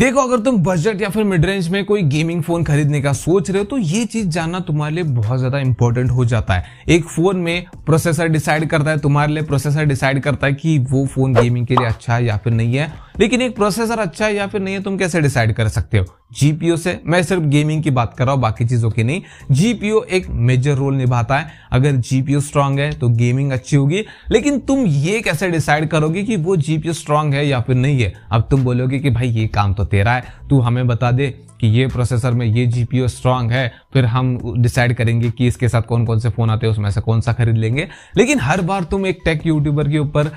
देखो, अगर तुम बजट या फिर मिड रेंज में कोई गेमिंग फोन खरीदने का सोच रहे हो तो ये चीज जानना तुम्हारे लिए बहुत ज्यादा इंपॉर्टेंट हो जाता है। एक फोन में प्रोसेसर डिसाइड करता है, तुम्हारे लिए प्रोसेसर डिसाइड करता है कि वो फोन गेमिंग के लिए अच्छा है या फिर नहीं है। लेकिन एक प्रोसेसर अच्छा है या फिर नहीं है तुम कैसे डिसाइड कर सकते हो? जीपीयू से। मैं सिर्फ गेमिंग की बात कर रहा हूं, बाकी चीजों की नहीं। जीपीयू एक मेजर रोल निभाता है। अगर जीपीयू स्ट्रांग है तो गेमिंग अच्छी होगी। लेकिन तुम ये कैसे डिसाइड करोगे कि वो जीपीयू स्ट्रांग है या फिर नहीं है? अब तुम बोलोगे कि भाई ये काम तो तेरा है, तू हमें बता दे कि ये प्रोसेसर में ये जीपीयू स्ट्रांग है, फिर हम डिसाइड करेंगे कि इसके साथ कौन कौन से फोन आते हैं उसमें से कौन सा खरीद लेंगे। लेकिन हर बार तुम एक टेक यूट्यूबर के ऊपर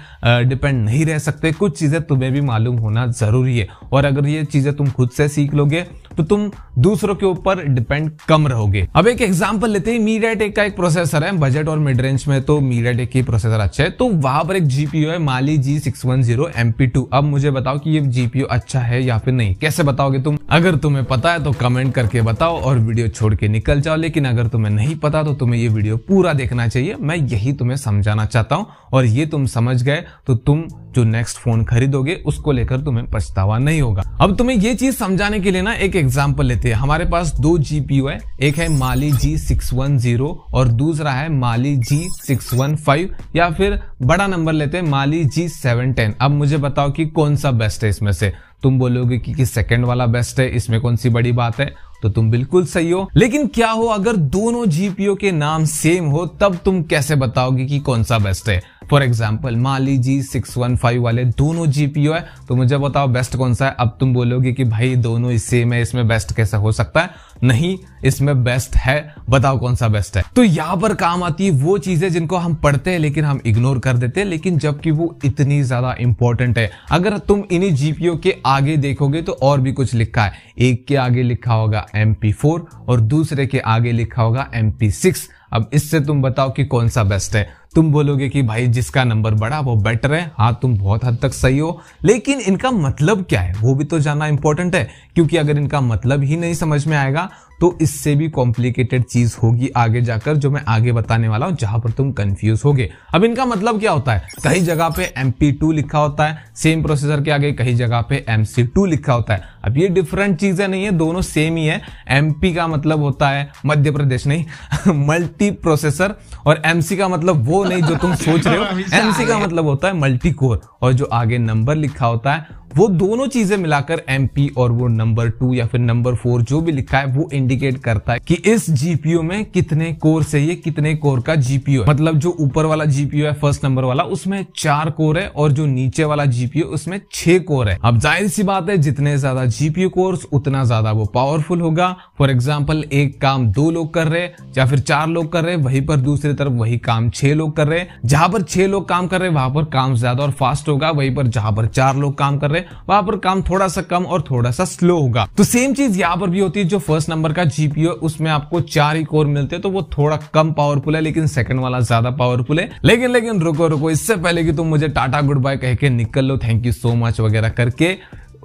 डिपेंड नहीं रह सकते। कुछ चीजें तुम्हें भी मालूम होना जरूरी है, और अगर ये चीजें तुम खुद से सीख लोगे तो तुम दूसरों के ऊपर डिपेंड कम रहोगे। अब एक एग्जांपल लेते हैं। मीडियाटेक का एक प्रोसेसर है, बजट और मिड रेंज में तो मीडियाटेक की प्रोसेसर अच्छा है। तो वहां पर एक जीपीयू है माली G610 MP2। अब मुझे बताओ कि ये जीपीयू अच्छा है या फिर नहीं। कैसे बताओगे तुम? अगर तुम्हें पता है तो कमेंट करके बताओ और वीडियो छोड़ के निकल जाओ। लेकिन अगर तुम्हें नहीं पता तो तुम्हें ये वीडियो पूरा देखना चाहिए। मैं यही तुम्हें समझाना चाहता हूं, और ये तुम समझ गए तो तुम जो नेक्स्ट फोन खरीदोगे उसको लेकर तुम्हें पछतावा नहीं होगा। अब तुम्हें ये चीज समझाने के लिए ना एक एग्जांपल लेते हैं। हमारे पास दो जीपीयू है, एक है माली G610 और दूसरा है माली G615, या फिर बड़ा नंबर लेते हैं माली G710। अब मुझे बताओ कि कौन सा बेस्ट है इसमें से? तुम बोलोगे कि सेकंड वाला बेस्ट है, इसमें कौन सी बड़ी बात है? तो तुम बिल्कुल सही हो। लेकिन क्या हो अगर दोनों जीपीयू के नाम सेम हो, तब तुम कैसे बताओगे कि कौन सा बेस्ट है? फॉर एग्जाम्पल माली G615 वाले दोनों जीपीयू है, तो मुझे बताओ बेस्ट कौन सा है? अब तुम बोलोगे कि भाई दोनों ही सेम है, इसमें बेस्ट कैसे हो सकता है? नहीं, इसमें बेस्ट है। बताओ कौन सा बेस्ट है? तो यहां पर काम आती है वो चीजें जिनको हम पढ़ते हैं लेकिन हम इग्नोर कर देते हैं, लेकिन जबकि वो इतनी ज्यादा इंपॉर्टेंट है। अगर तुम इन्हीं जीपीयू के आगे देखोगे तो और भी कुछ लिखा है। एक के आगे लिखा होगा MP4 और दूसरे के आगे लिखा होगा MP6। अब इससे तुम बताओ कि कौन सा बेस्ट है? तुम बोलोगे कि भाई जिसका नंबर बड़ा वो बेटर है। हाँ, तुम बहुत हद तक सही हो, लेकिन इनका मतलब क्या है वो भी तो जानना इंपॉर्टेंट है। क्योंकि अगर इनका मतलब ही नहीं समझ में आएगा तो इससे भी कॉम्प्लिकेटेड चीज होगी आगे जाकर, जो मैं आगे बताने वाला हूं, जहां पर तुम कंफ्यूज होगे। अब इनका मतलब क्या होता है? कई जगह पे MP2 लिखा होता है सेम प्रोसेसर के आगे, कई जगह पे MC2 लिखा होता है। अब ये डिफरेंट चीजें नहीं है, दोनों सेम ही है। MP का मतलब होता है मध्य प्रदेश नहीं मल्टी प्रोसेसर, और MC का मतलब वो नहीं जो तुम सोच रहे हो। MC का मतलब होता है मल्टी कोर, और जो आगे नंबर लिखा होता है वो दोनों चीजें मिलाकर MP और वो नंबर 2 या फिर नंबर 4 जो भी लिखा है वो इंडिकेट करता है कि इस जीपीयू में कितने कोर से ये कितने कोर का जीपीयू है। मतलब जो ऊपर वाला जीपीयू है फर्स्ट नंबर वाला, उसमें 4 कोर है, और जो नीचे वाला जीपीयू उसमें 6 कोर है। अब जाहिर सी बात है जितने ज्यादा जीपीयू कोर्स उतना ज्यादा वो पावरफुल होगा। फॉर एग्जाम्पल एक काम 2 लोग कर रहे या फिर 4 लोग कर रहे, वहीं पर दूसरी तरफ वही काम 6 लोग कर रहे। जहां पर 6 लोग काम कर रहे वहां पर काम ज्यादा और फास्ट होगा, वहीं पर जहां पर 4 लोग काम कर रहे वहां पर काम थोड़ा सा कम और थोड़ा सा स्लो होगा। तो सेम चीज यहां पर भी होती है। जो फर्स्ट नंबर का जीपीयू है उसमें आपको 4 ही कोर मिलते हैं, तो वो थोड़ा कम पावरफुल है, लेकिन सेकंड वाला ज्यादा पावरफुल है। लेकिन रुको, इससे पहले कि तुम मुझे टाटा गुड बाय कह के निकल लो, थैंक यू सो मच वगैरह करके,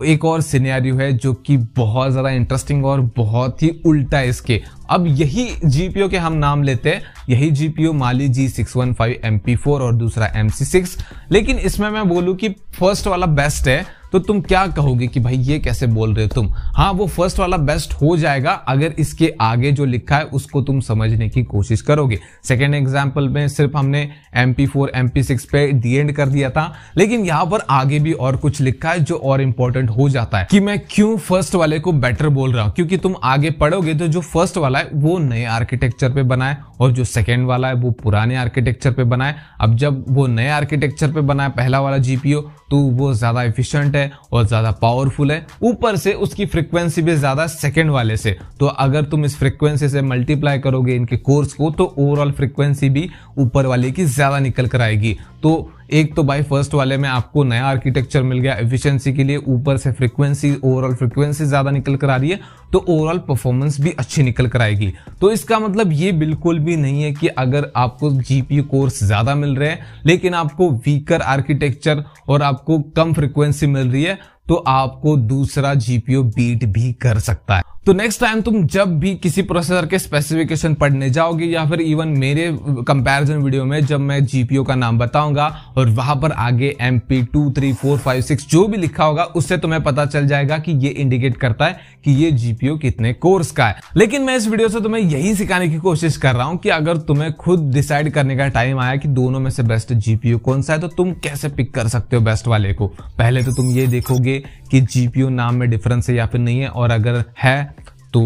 एक और सिनेरियो है जो कि बहुत ज्यादा इंटरेस्टिंग और बहुत ही उल्टा है इसके। अब यही जीपीयू के हम नाम लेते हैं, यही जीपीयू माली G615 MP4 और दूसरा MC6। लेकिन इसमें मैं बोलूं कि फर्स्ट वाला बेस्ट है, तो तुम क्या कहोगे कि भाई ये कैसे बोल रहे हो तुम? हाँ, वो फर्स्ट वाला बेस्ट हो जाएगा अगर इसके आगे जो लिखा है उसको तुम समझने की कोशिश करोगे। सेकेंड एग्जाम्पल में सिर्फ हमने MP4 MP6 पे दी एंड कर दिया था, लेकिन यहाँ पर आगे भी और कुछ लिखा है जो और इंपॉर्टेंट हो जाता है कि मैं क्यों फर्स्ट वाले को बेटर बोल रहा हूँ। क्योंकि तुम आगे पढ़ोगे तो जो फर्स्ट वाला है वो नए आर्किटेक्चर पे बना है, और जो सेकेंड वाला है वो पुराने आर्किटेक्चर पे बना है। अब जब वो नए आर्किटेक्चर पे बना है पहला वाला जीपीयू, तो वो ज्यादा एफिशिएंट है और ज्यादा पावरफुल है। ऊपर से उसकी फ्रीक्वेंसी भी ज्यादा सेकंड वाले से। तो अगर तुम इस फ्रीक्वेंसी से मल्टीप्लाई करोगे इनके कोर्स को, तो ओवरऑल फ्रीक्वेंसी भी ऊपर वाले की ज्यादा निकल कर आएगी। तो एक तो भाई फर्स्ट वाले में आपको नया आर्किटेक्चर मिल गया एफिशिएंसी के लिए, ऊपर से फ्रीक्वेंसी ओवरऑल फ्रीक्वेंसी ज्यादा निकल कर आ रही है, तो ओवरऑल परफॉर्मेंस भी अच्छी निकल कर आएगी। तो इसका मतलब ये बिल्कुल भी नहीं है कि अगर आपको जीपीयू कोर्स ज्यादा मिल रहे हैं लेकिन आपको वीकर आर्किटेक्चर और आपको कम फ्रीक्वेंसी मिल रही है तो आपको दूसरा जीपीयू बीट भी कर सकता है। तो नेक्स्ट टाइम तुम जब भी किसी प्रोसेसर के स्पेसिफिकेशन पढ़ने जाओगे या फिर इवन मेरे कंपैरिजन वीडियो में जब मैं जीपीयू का नाम बताऊंगा और वहां पर आगे MP 2 3 4 5 6 जो भी लिखा होगा उससे तुम्हें पता चल जाएगा कि ये इंडिकेट करता है कि ये जीपीयू कितने कोर्स का है। लेकिन मैं इस वीडियो से तुम्हें यही सिखाने की कोशिश कर रहा हूं कि अगर तुम्हें खुद डिसाइड करने का टाइम आया कि दोनों में से बेस्ट जीपीयू कौन सा है तो तुम कैसे पिक कर सकते हो बेस्ट वाले को। पहले तो तुम ये देखोगे कि जीपीयू नाम में डिफरेंस है या फिर नहीं है, और अगर है तो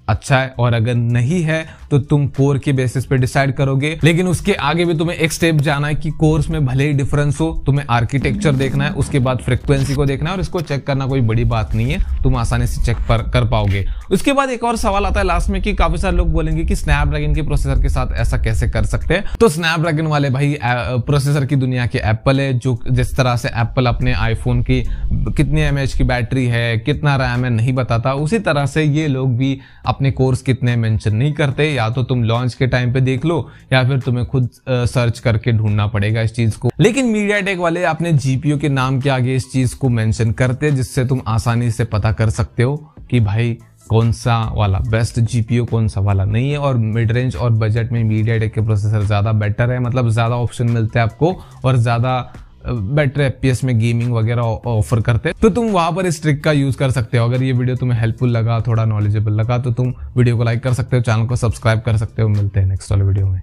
अच्छा है, और अगर नहीं है तो तुम कोर के बेसिस पे डिसाइड करोगे। लेकिन उसके आगे भी तुम्हें एक स्टेप जाना है कि कोर्स में भले ही डिफरेंस हो, तुम्हें आर्किटेक्चर देखना है, उसके बाद फ्रीक्वेंसी को देखना है, और इसको चेक करना कोई बड़ी बात नहीं है, तुम आसानी से चेक कर पाओगे। उसके बाद एक और सवाल आता है लास्ट में कि काफी सारे लोग बोलेंगे कि स्नैपड्रैगन के प्रोसेसर के साथ ऐसा कैसे कर सकते हैं। तो स्नैपड्रैगन वाले भाई प्रोसेसर की दुनिया के एप्पल है, जो जिस तरह से एप्पल अपने आईफोन की कितनी mAh की बैटरी है, कितना रैम है नहीं बताता, उसी तरह से ये लोग भी अपने कोर्स कितने मेंशन नहीं करते। या तो तुम लॉन्च के टाइम पे देख लो या फिर तुम्हें खुद सर्च करके ढूंढना पड़ेगा इस चीज को। लेकिन मीडियाटेक वाले अपने जीपीयू के नाम के आगे इस चीज को मेंशन करते हैं, जिससे तुम आसानी से पता कर सकते हो कि भाई कौन सा वाला बेस्ट जीपीयू कौन सा वाला नहीं है। और मिड रेंज और बजट में मीडियाटेक के प्रोसेसर ज्यादा बेटर है, मतलब ज्यादा ऑप्शन मिलते हैं आपको और ज्यादा बेटर एफपीएस में गेमिंग वगैरह ऑफर करते हैं। तो तुम वहां पर इस ट्रिक का यूज कर सकते हो। अगर ये वीडियो तुम्हें हेल्पफुल लगा, थोड़ा नॉलेजेबल लगा, तो तुम वीडियो को लाइक कर सकते हो, चैनल को सब्सक्राइब कर सकते हो। मिलते हैं नेक्स्ट वाले वीडियो में।